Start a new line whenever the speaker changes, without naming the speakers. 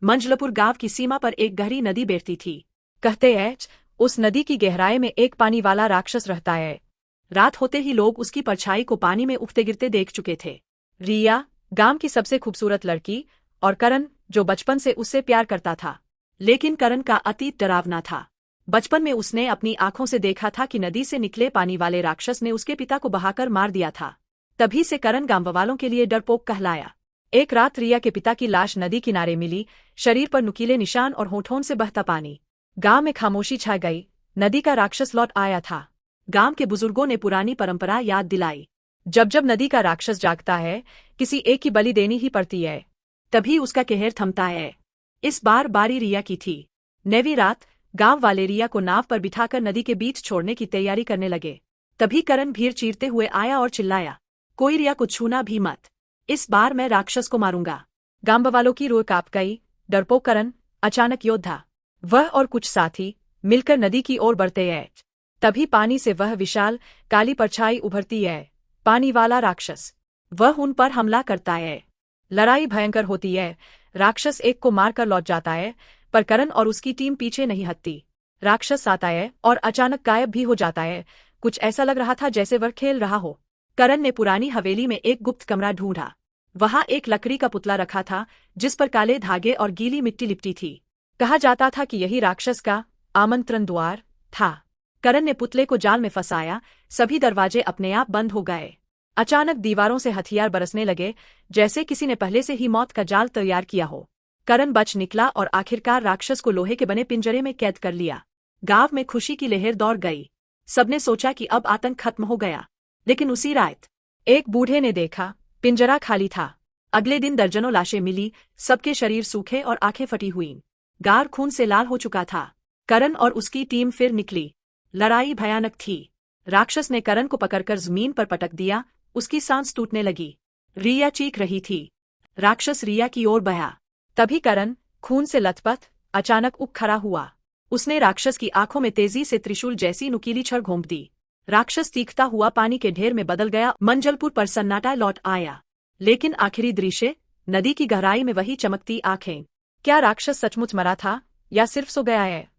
मंजलपुर गांव की सीमा पर एक गहरी नदी बहती थी। कहते हैं उस नदी की गहराई में एक पानी वाला राक्षस रहता है। रात होते ही लोग उसकी परछाई को पानी में उठते गिरते देख चुके थे। रिया, गांव की सबसे खूबसूरत लड़की, और करण, जो बचपन से उससे प्यार करता था। लेकिन करण का अतीत डरावना था। बचपन में उसने अपनी आंखों से देखा था कि नदी से निकले पानी वाले राक्षस ने उसके पिता को बहाकर मार दिया था। तभी से करण गांववालों के लिए डरपोक कहलाया। एक रात रिया के पिता की लाश नदी किनारे मिली, शरीर पर नुकीले निशान और होठों से बहता पानी। गांव में खामोशी छा गई। नदी का राक्षस लौट आया था। गांव के बुजुर्गों ने पुरानी परंपरा याद दिलाई। जब जब नदी का राक्षस जागता है, किसी एक की बलि देनी ही पड़ती है, तभी उसका कहर थमता है। इस बार बारी रिया की थी। नेवी रात, गांव वाले रिया को नाव पर बिठाकर नदी के बीच छोड़ने की तैयारी करने लगे। तभी करण भीड़ चीरते हुए आया और चिल्लाया, कोई रिया को छूना भी मत, इस बार मैं राक्षस को मारूंगा। गांव वालों की रूह कांप गई। डरपोक करण, अचानक योद्धा, वह और कुछ साथी मिलकर नदी की ओर बढ़ते हैं। तभी पानी से वह विशाल काली परछाई उभरती है। पानी वाला राक्षस। वह उन पर हमला करता है। लड़ाई भयंकर होती है। राक्षस एक को मारकर लौट जाता है, पर करण और उसकी टीम पीछे नहीं हटती। राक्षस आता है और अचानक गायब भी हो जाता है। कुछ ऐसा लग रहा था जैसे वह खेल रहा हो। करण ने पुरानी हवेली में एक गुप्त कमरा ढूंढा। वहां एक लकड़ी का पुतला रखा था, जिस पर काले धागे और गीली मिट्टी लिपटी थी। कहा जाता था कि यही राक्षस का आमंत्रण द्वार था। करण ने पुतले को जाल में फंसाया। सभी दरवाजे अपने आप बंद हो गए। अचानक दीवारों से हथियार बरसने लगे, जैसे किसी ने पहले से ही मौत का जाल तैयार किया हो। करण बच निकला और आखिरकार राक्षस को लोहे के बने पिंजरे में कैद कर लिया। गांव में खुशी की लहर दौड़ गई। सबने सोचा कि अब आतंक खत्म हो गया। लेकिन उसी रात एक बूढ़े ने देखा, पिंजरा खाली था। अगले दिन दर्जनों लाशें मिली, सबके शरीर सूखे और आंखें फटी हुईं। गार खून से लाल हो चुका था। करण और उसकी टीम फिर निकली। लड़ाई भयानक थी। राक्षस ने करण को पकड़कर जमीन पर पटक दिया। उसकी सांस टूटने लगी। रिया चीख रही थी। राक्षस रिया की ओर बढ़ा। तभी करण, खून से लथपथ, अचानक उठ खड़ा हुआ। उसने राक्षस की आंखों में तेजी से त्रिशूल जैसी नुकीली छड़ घोंप दी। राक्षस तीखता हुआ पानी के ढेर में बदल गया। मंजलपुर पर सन्नाटा लौट आया। लेकिन आखिरी दृश्य, नदी की गहराई में वही चमकती आंखें। क्या राक्षस सचमुच मरा था या सिर्फ सो गया है?